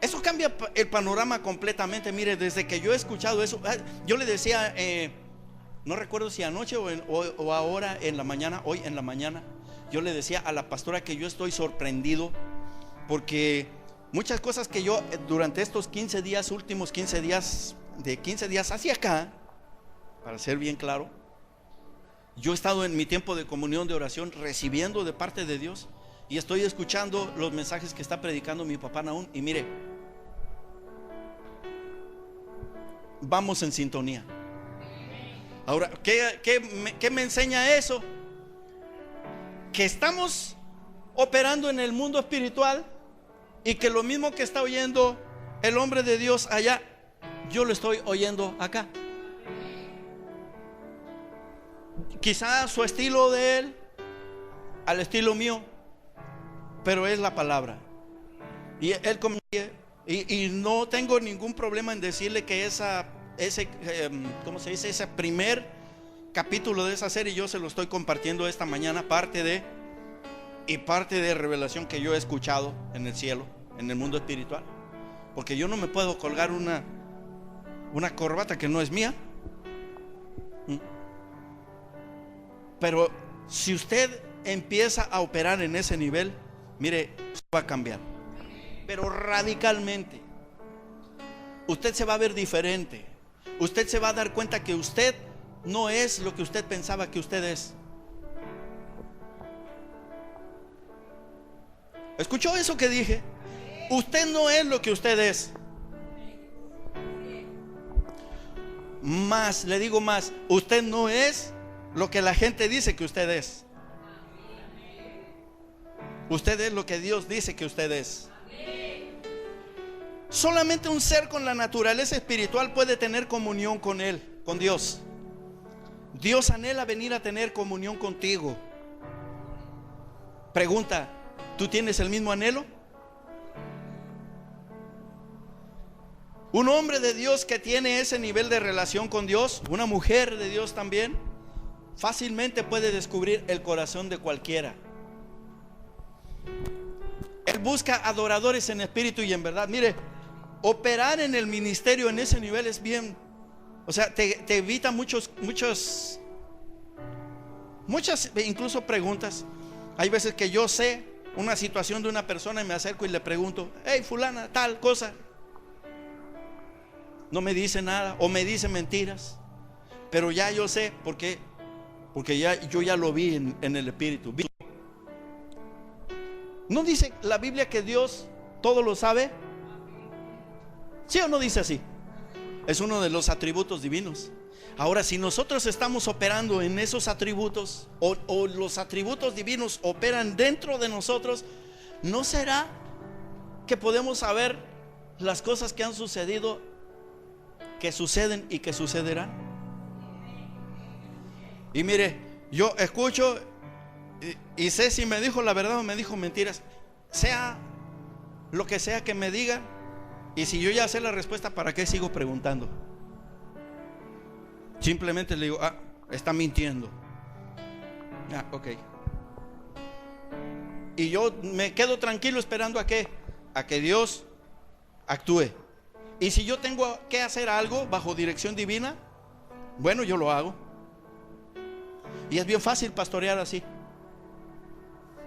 Speaker 1: Eso cambia el panorama completamente. Mire, desde que yo he escuchado eso, yo le decía, no recuerdo si anoche o ahora en la mañana, hoy en la mañana, yo le decía a la pastora que yo estoy sorprendido porque muchas cosas que yo durante estos 15 días, últimos 15 días, de 15 días hacia acá, para ser bien claro, yo he estado en mi tiempo de comunión, de oración, recibiendo de parte de Dios, y estoy escuchando los mensajes que está predicando mi papá Nahum. Y mire, vamos en sintonía. Ahora, ¿qué me enseña eso? Que estamos operando en el mundo espiritual, y que lo mismo que está oyendo el hombre de Dios allá, yo lo estoy oyendo acá. Quizá su estilo de él al estilo mío, pero es la palabra. Y él y no tengo ningún problema en decirle que ¿cómo se dice? Ese primer capítulo de esa serie yo se lo estoy compartiendo esta mañana, parte de revelación que yo he escuchado en el cielo, en el mundo espiritual. Porque yo no me puedo colgar una corbata que no es mía. Pero si usted empieza a operar en ese nivel, mire, va a cambiar, pero radicalmente. Usted se va a ver diferente. Usted se va a dar cuenta que usted no es lo que usted pensaba que usted es. ¿Escuchó eso que dije? Usted no es lo que usted es. Más, le digo más, usted no es lo que la gente dice que usted es. Usted es lo que Dios dice que usted es. Solamente un ser con la naturaleza espiritual puede tener comunión con Él, con Dios. Dios anhela venir a tener comunión contigo. Pregunta, ¿tú tienes el mismo anhelo? Un hombre de Dios que tiene ese nivel de relación con Dios, una mujer de Dios también, fácilmente puede descubrir el corazón de cualquiera. Él busca adoradores en espíritu y en verdad. Mire, operar en el ministerio en ese nivel es bien, o sea, te evita muchas incluso preguntas. Hay veces que yo sé una situación de una persona y me acerco y le pregunto: hey, fulana, tal cosa. No me dice nada o me dice mentiras, pero ya yo sé porque yo ya lo vi en el espíritu. ¿No dice la Biblia que Dios todo lo sabe? ¿Sí o no dice así? Es uno de los atributos divinos. Ahora, si nosotros estamos operando en esos atributos, o los atributos divinos operan dentro de nosotros, ¿no será que podemos saber las cosas que han sucedido, que suceden y que sucederán? Y mire, yo escucho y sé si me dijo la verdad o me dijo mentiras. Sea lo que sea que me diga, y si yo ya sé la respuesta, ¿para qué sigo preguntando? Simplemente le digo: está mintiendo. Ok. Y yo me quedo tranquilo esperando a que Dios actúe. Y si yo tengo que hacer algo bajo dirección divina, bueno, yo lo hago. Y es bien fácil pastorear así.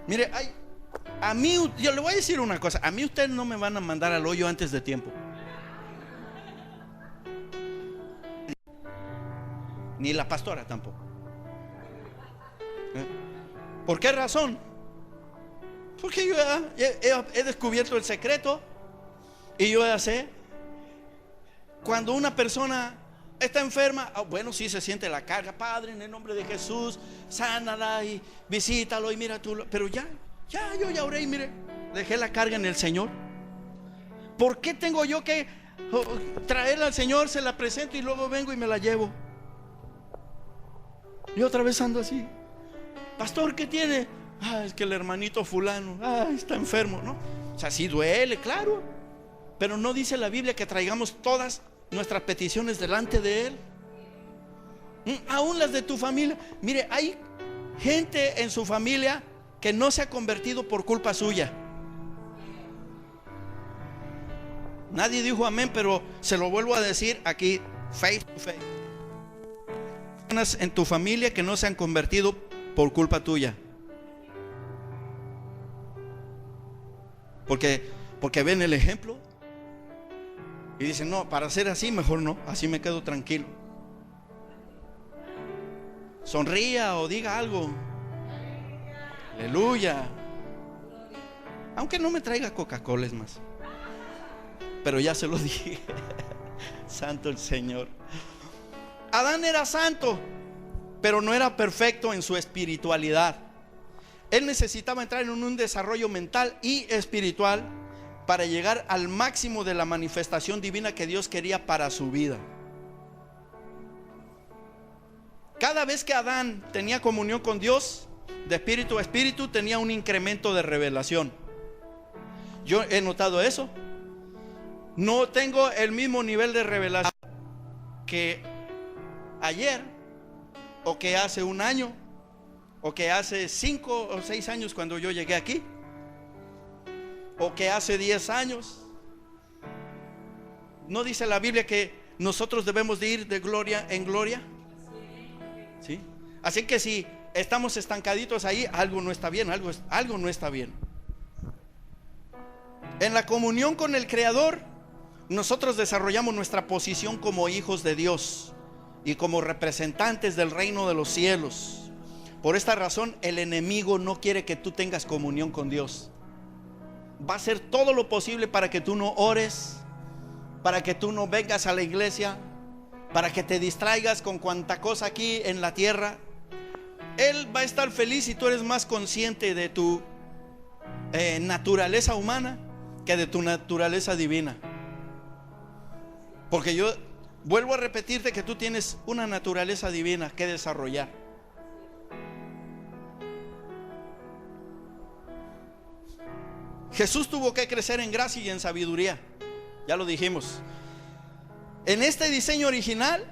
Speaker 1: Mire, a mí, yo le voy a decir una cosa: a mí ustedes no me van a mandar al hoyo antes de tiempo. Ni la pastora tampoco. ¿Por qué razón? Porque yo he descubierto el secreto. Y yo ya sé, cuando una persona está enferma, bueno, sí se siente la carga. Padre, en el nombre de Jesús, sánala y visítalo y mira tú. Pero yo ya oré y mire, dejé la carga en el Señor. ¿Por qué tengo yo que traerla al Señor? Se la presento y luego vengo y me la llevo. Y otra vez ando así: pastor, ¿qué tiene? Es que el hermanito fulano está enfermo, ¿no? O sea, sí duele, claro, pero no dice la Biblia que traigamos todas nuestras peticiones delante de Él. Aún las de tu familia. Mire, hay gente en su familia que no se ha convertido por culpa suya. Nadie dijo amén, pero se lo vuelvo a decir aquí, face to face. Personas en tu familia que no se han convertido por culpa tuya. Porque ven el ejemplo y dicen, no, para ser así mejor no, así me quedo tranquilo. Sonría o diga algo. Aleluya. Aunque no me traiga Coca-Cola, es más. Pero ya se lo dije. Santo el Señor. Adán era santo, pero no era perfecto en su espiritualidad. Él necesitaba entrar en un desarrollo mental y espiritual para llegar al máximo de la manifestación divina que Dios quería para su vida. Cada vez que Adán tenía comunión con Dios, de espíritu a espíritu, tenía un incremento de revelación. Yo he notado eso. No tengo el mismo nivel de revelación que ayer, o que hace un año, o que hace 5 o 6 años cuando yo llegué aquí, o que hace 10 años. ¿No dice la Biblia que nosotros debemos de ir de gloria en gloria? ¿Sí? Así que si estamos estancaditos ahí, algo no está bien, algo no está bien. En la comunión con el Creador, nosotros desarrollamos nuestra posición como hijos de Dios y como representantes del reino de los cielos. Por esta razón, el enemigo no quiere que tú tengas comunión con Dios. Va a hacer todo lo posible para que tú no ores, para que tú no vengas a la iglesia, para que te distraigas con cuanta cosa aquí en la tierra. Él va a estar feliz si tú eres más consciente de tu naturaleza humana que de tu naturaleza divina. Porque yo vuelvo a repetirte que tú tienes una naturaleza divina que desarrollar. Jesús tuvo que crecer en gracia y en sabiduría. Ya lo dijimos. En este diseño original,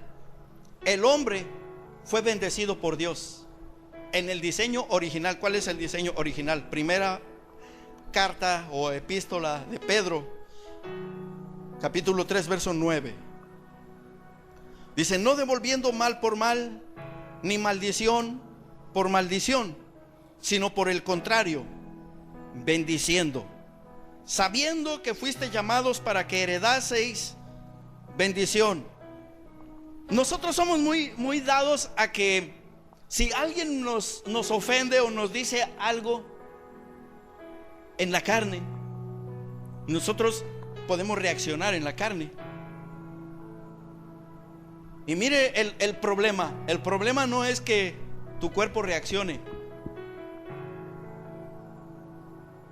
Speaker 1: el hombre fue bendecido por Dios. En el diseño original, ¿cuál es el diseño original? Primera carta o epístola de Pedro, capítulo 3, verso 9. Dice: no devolviendo mal por mal, ni maldición por maldición, sino por el contrario, bendiciendo, sabiendo que fuiste llamados para que heredaseis bendición. Nosotros somos muy dados a que si alguien nos ofende o nos dice algo en la carne, nosotros podemos reaccionar en la carne. Y mire el problema. El problema no es que tu cuerpo reaccione.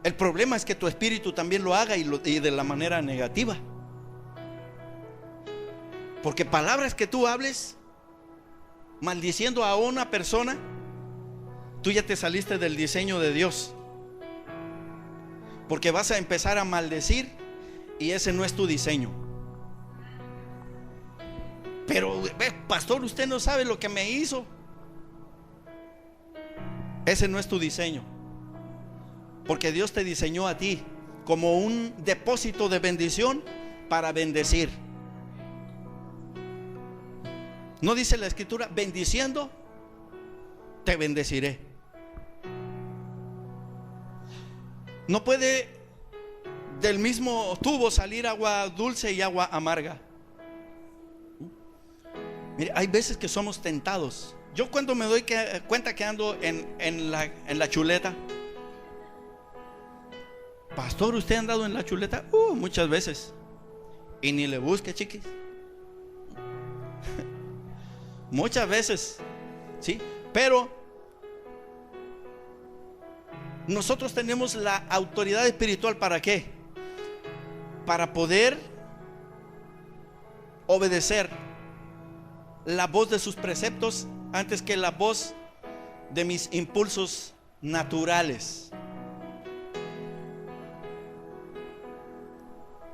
Speaker 1: El problema es que tu espíritu también lo haga y de la manera negativa. Porque palabras que tú hables maldiciendo a una persona, tú ya te saliste del diseño de Dios. Porque vas a empezar a maldecir y ese no es tu diseño. Pero pastor, usted no sabe lo que me hizo. Ese no es tu diseño. Porque Dios te diseñó a ti como un depósito de bendición para bendecir. ¿No dice la escritura: bendiciendo te bendeciré? No puede del mismo tubo salir agua dulce y agua amarga. Mire, hay veces que somos tentados. Yo cuando me doy cuenta que ando en la chuleta: pastor, ¿usted ha andado en la chuleta? Muchas veces. Y ni le busque, chiquis. Muchas veces, ¿sí? Pero nosotros tenemos la autoridad espiritual. ¿Para qué? Para poder obedecer la voz de sus preceptos antes que la voz de mis impulsos naturales.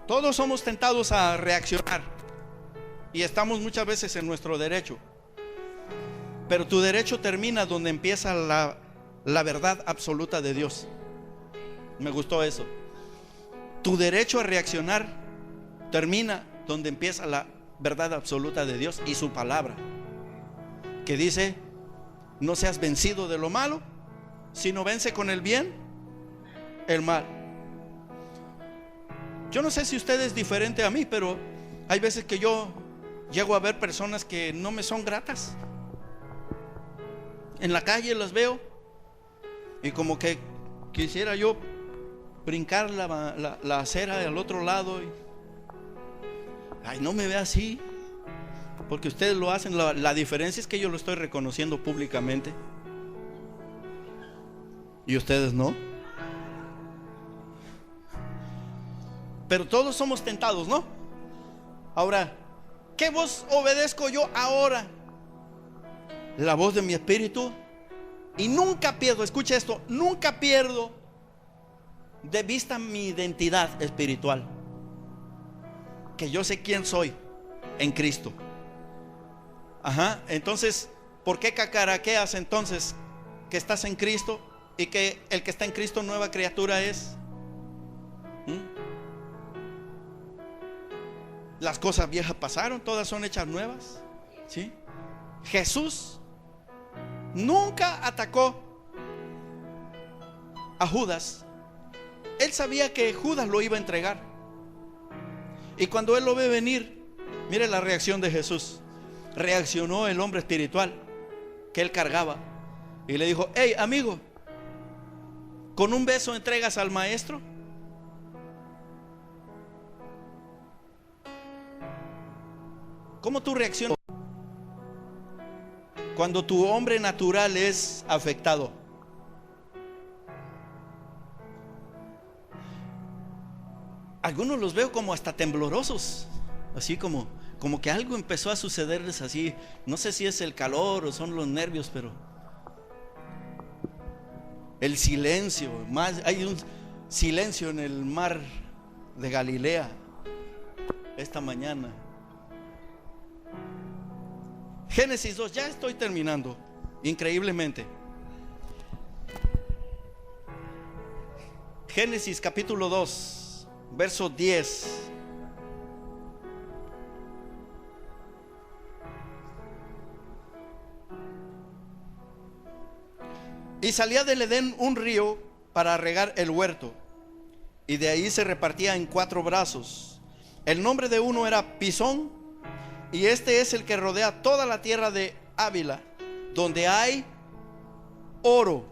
Speaker 1: Todos somos tentados a reaccionar y estamos muchas veces en nuestro derecho. Pero tu derecho termina donde empieza la verdad absoluta de Dios. Me gustó eso. Tu derecho a reaccionar termina donde empieza la verdad absoluta de Dios y su palabra, que dice: no seas vencido de lo malo, sino vence con el bien el mal. Yo no sé si usted es diferente a mí, pero hay veces que yo llego a ver personas que no me son gratas. En la calle las veo y como que quisiera yo brincar la acera al otro lado y, ay, no me ve así, porque ustedes lo hacen. La diferencia es que yo lo estoy reconociendo públicamente y ustedes no. Pero todos somos tentados, ¿no? Ahora, ¿qué voz obedezco yo ahora? La voz de mi espíritu. Y nunca pierdo, escucha esto, nunca pierdo de vista mi identidad espiritual, que yo sé quién soy en Cristo. Ajá, entonces, ¿por qué cacaraqueas entonces que estás en Cristo y que el que está en Cristo nueva criatura es? Las cosas viejas pasaron, todas son hechas nuevas, ¿sí? Jesús nunca atacó a Judas. Él sabía que Judas lo iba a entregar. Y cuando él lo ve venir, mire la reacción de Jesús. Reaccionó el hombre espiritual que él cargaba y le dijo: hey, amigo, ¿con un beso entregas al maestro? ¿Cómo tú reaccionas cuando tu hombre natural es afectado? Algunos los veo como hasta temblorosos, así como que algo empezó a sucederles así. No sé si es el calor o son los nervios, pero el silencio, hay un silencio en el mar de Galilea esta mañana. Génesis 2, ya estoy terminando, increíblemente. Génesis capítulo 2, verso 10. Y salía del Edén un río para regar el huerto, y de ahí se repartía en 4 brazos. El nombre de uno era Pisón, y este es el que rodea toda la tierra de Ávila, donde hay oro,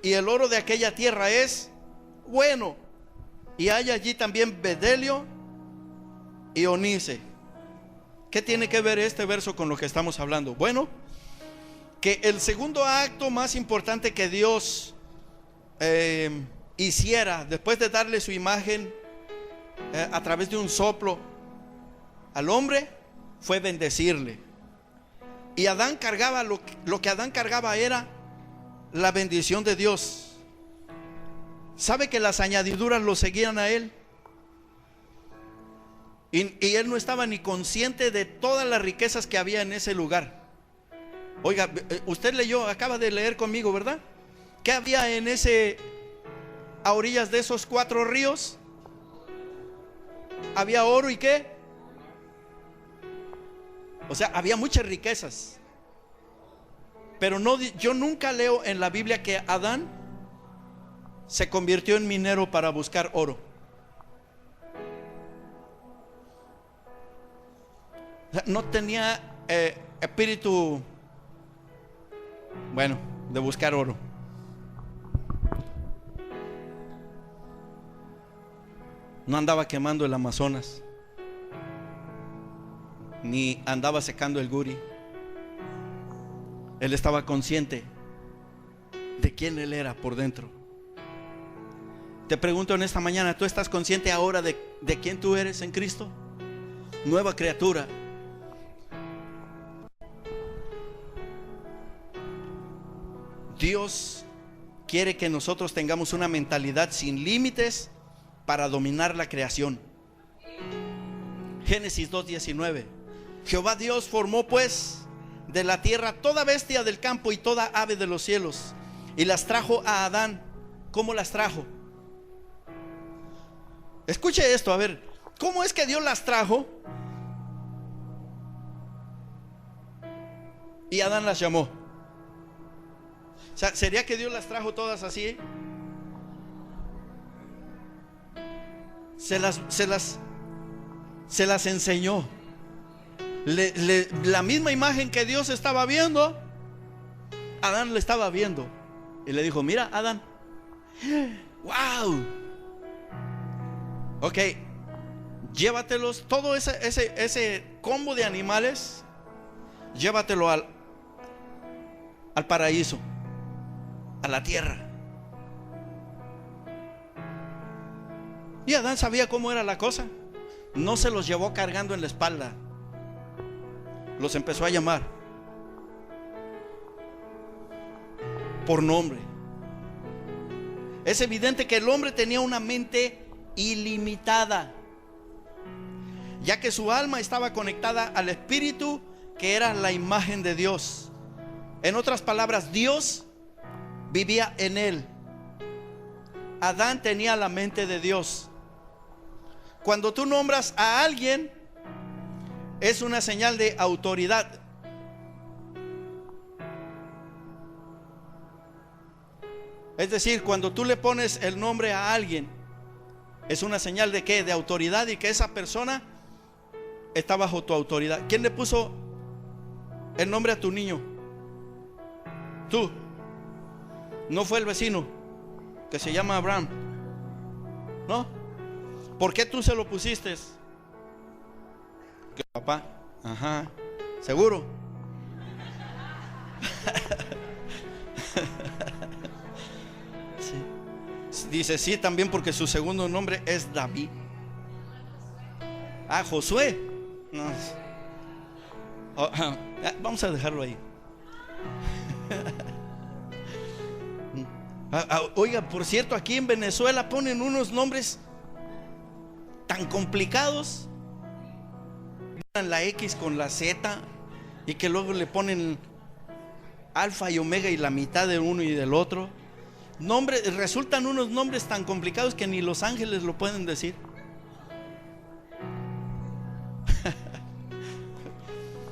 Speaker 1: y el oro de aquella tierra es bueno, y hay allí también bedelio y onice. ¿Qué tiene que ver este verso con lo que estamos hablando? Bueno, que el segundo acto más importante que Dios hiciera después de darle su imagen a través de un soplo al hombre fue bendecirle. Y Adán cargaba lo que Adán cargaba era la bendición de Dios. ¿Sabe que las añadiduras lo seguían a él? Y él no estaba ni consciente de todas las riquezas que había en ese lugar. Oiga, usted acaba de leer conmigo, ¿verdad? ¿Qué había a orillas de esos 4 ríos? Había oro y ¿qué? O sea, había muchas riquezas. Pero yo nunca leo en la Biblia que Adán se convirtió en minero para buscar oro. O sea, no tenía espíritu, bueno, de buscar oro. No andaba quemando el Amazonas, ni andaba secando el Guri. Él estaba consciente de quién él era por dentro. Te pregunto en esta mañana, ¿tú estás consciente ahora de quién tú eres en Cristo? Nueva criatura. Dios quiere que nosotros tengamos una mentalidad sin límites para dominar la creación. Génesis 2:19. Jehová Dios formó pues de la tierra toda bestia del campo y toda ave de los cielos, y las trajo a Adán. ¿Cómo las trajo? Escuche esto, a ver, ¿cómo es que Dios las trajo? Y Adán las llamó. O sea, ¿sería que Dios las trajo todas así? Se las enseñó. La misma imagen que Dios estaba viendo, Adán le estaba viendo. Y le dijo: mira, Adán, wow, ok, llévatelos, todo ese combo de animales, llévatelo al paraíso, a la tierra. Y Adán sabía cómo era la cosa. No se los llevó cargando en la espalda. Los empezó a llamar por nombre. Es evidente que el hombre tenía una mente ilimitada, ya que su alma estaba conectada al espíritu, que era la imagen de Dios. En otras palabras, Dios vivía en él. Adán tenía la mente de Dios. Cuando tú nombras a alguien, es una señal de autoridad. Es decir, cuando tú le pones el nombre a alguien, es una señal de ¿qué? De autoridad, y que esa persona está bajo tu autoridad. ¿Quién le puso el nombre a tu niño? Tú. No fue el vecino, que se llama Abraham, ¿no? ¿Por qué tú se lo pusiste? Que papá. Ajá. ¿Seguro? Sí. Dice sí, también porque su segundo nombre es David. Ah, Josué. No. Vamos a dejarlo ahí. Oiga, por cierto, aquí en Venezuela ponen unos nombres tan complicados. La X con la Z, y que luego le ponen alfa y omega y la mitad de uno y del otro. Resultan unos nombres tan complicados que ni los ángeles lo pueden decir.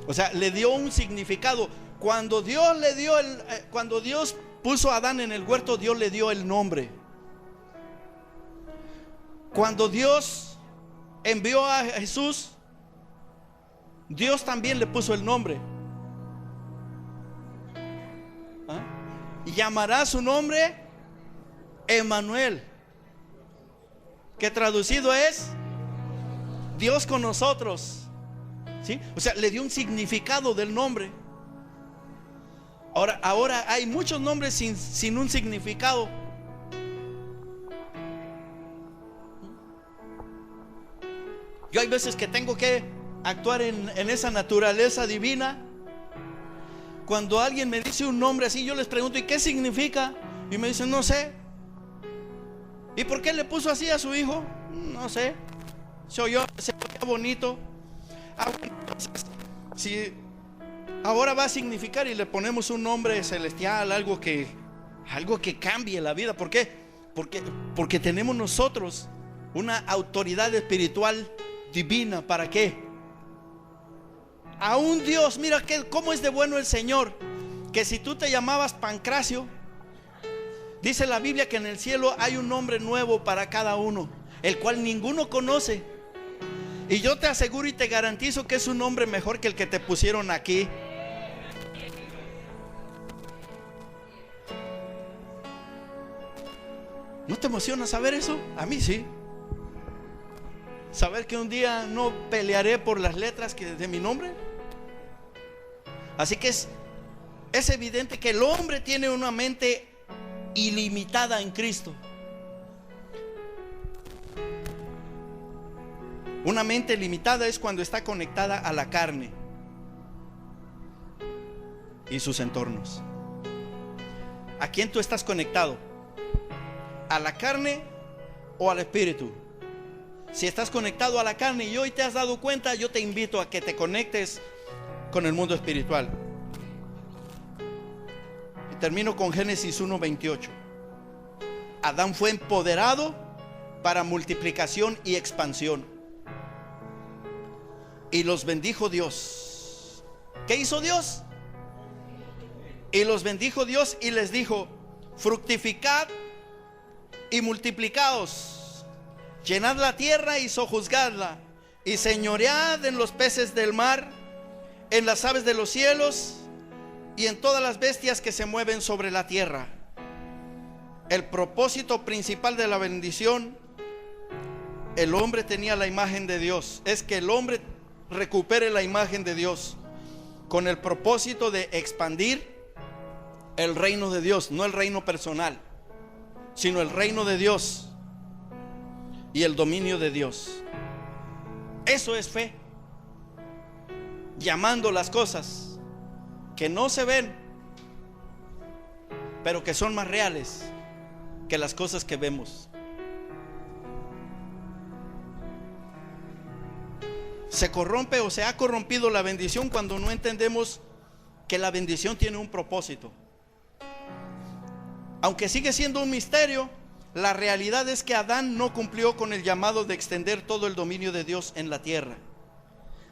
Speaker 1: O sea, le dio un significado. Cuando Dios puso a Adán en el huerto, Dios le dio el nombre. Cuando Dios envió a Jesús, Dios también le puso el nombre. Y llamará su nombre Emmanuel, que traducido es Dios con nosotros. ¿Sí? O sea, le dio un significado del nombre. Ahora hay muchos nombres sin un significado. Yo hay veces que tengo que actuar en esa naturaleza divina. Cuando alguien me dice un nombre así, yo les pregunto: ¿y qué significa? Y me dicen: no sé. ¿Y por qué le puso así a su hijo? No sé. Se oía bonito. Entonces, si ahora va a significar y le ponemos un nombre celestial, algo que cambie la vida. ¿Por qué? Porque tenemos nosotros una autoridad espiritual divina. ¿Para qué? A un Dios, mira cómo es de bueno el Señor, que si tú te llamabas Pancracio, dice la Biblia que en el cielo hay un nombre nuevo para cada uno, el cual ninguno conoce. Y yo te aseguro y te garantizo que es un nombre mejor que el que te pusieron aquí. ¿No te emociona saber eso? A mí sí. Saber que un día no pelearé por las letras de mi nombre. Así que es evidente que el hombre tiene una mente ilimitada en Cristo. Una mente limitada es cuando está conectada a la carne y sus entornos. ¿A quién tú estás conectado? ¿A la carne o al espíritu? Si estás conectado a la carne y hoy te has dado cuenta, yo te invito a que te conectes con el mundo espiritual. Termino con Génesis 1:28. Adán fue empoderado para multiplicación y expansión. Y los bendijo Dios. ¿Qué hizo Dios? Y los bendijo Dios y les dijo: fructificad y multiplicaos, llenad la tierra y sojuzgadla, y señoread en los peces del mar, en las aves de los cielos y en todas las bestias que se mueven sobre la tierra. El propósito principal de la bendición, el hombre tenía la imagen de Dios, es que el hombre recupere la imagen de Dios, con el propósito de expandir el reino de Dios, no el reino personal, sino el reino de Dios y el dominio de Dios. Eso es fe, llamando las cosas que no se ven, pero que son más reales que las cosas que vemos. Se corrompe o se ha corrompido la bendición cuando no entendemos que la bendición tiene un propósito. Aunque sigue siendo un misterio, la realidad es que Adán no cumplió con el llamado de extender todo el dominio de Dios en la tierra.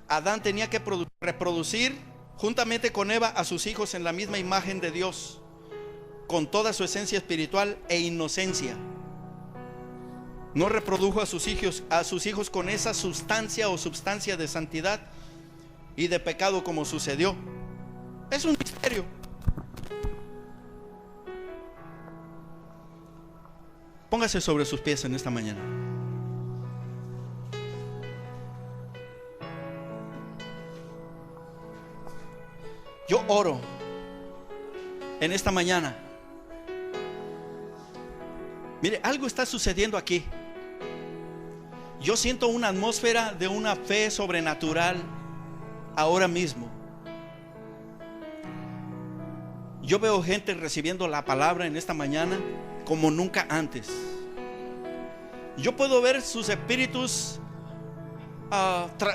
Speaker 1: Adán tenía que reproducir juntamente con Eva a sus hijos en la misma imagen de Dios, con toda su esencia espiritual e inocencia. No reprodujo a sus hijos con esa sustancia o substancia de santidad y de pecado como sucedió. Es un misterio. Póngase sobre sus pies en esta mañana. Yo oro en esta mañana. Mire, algo está sucediendo aquí. Yo siento una atmósfera de una fe sobrenatural ahora mismo. Yo veo gente recibiendo la palabra en esta mañana como nunca antes. Yo puedo ver sus espíritus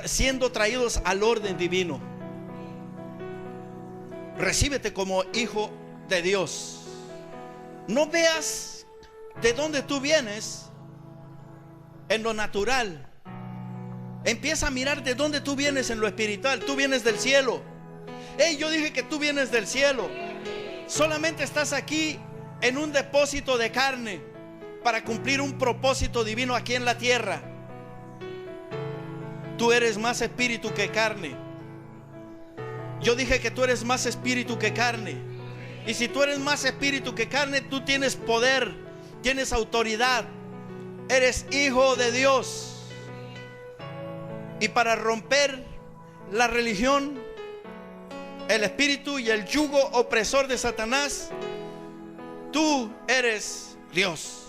Speaker 1: siendo traídos al orden divino. Recíbete como hijo de Dios. No veas de dónde tú vienes en lo natural. Empieza a mirar de dónde tú vienes en lo espiritual. Tú vienes del cielo. Hey, yo dije que tú vienes del cielo. Solamente estás aquí en un depósito de carne para cumplir un propósito divino aquí en la tierra. Tú eres más espíritu que carne. Yo dije que tú eres más espíritu que carne. Y si tú eres más espíritu que carne, tú tienes poder, tienes autoridad, eres hijo de Dios. Y para romper la religión, el espíritu y el yugo opresor de Satanás, tú eres Dios.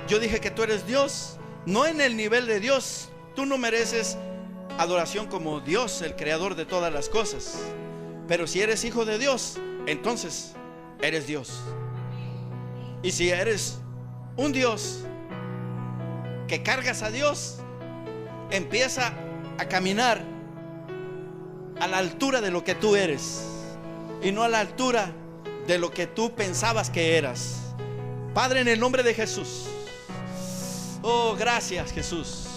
Speaker 1: Yo dije que tú eres Dios, no en el nivel de Dios. Tú no mereces adoración como Dios, el creador de todas las cosas. Pero si eres hijo de Dios, entonces eres Dios. Y si eres un Dios que cargas a Dios, empieza a caminar a la altura de lo que tú eres y no a la altura de lo que tú pensabas que eras. Padre, en el nombre de Jesús. Oh, gracias, Jesús.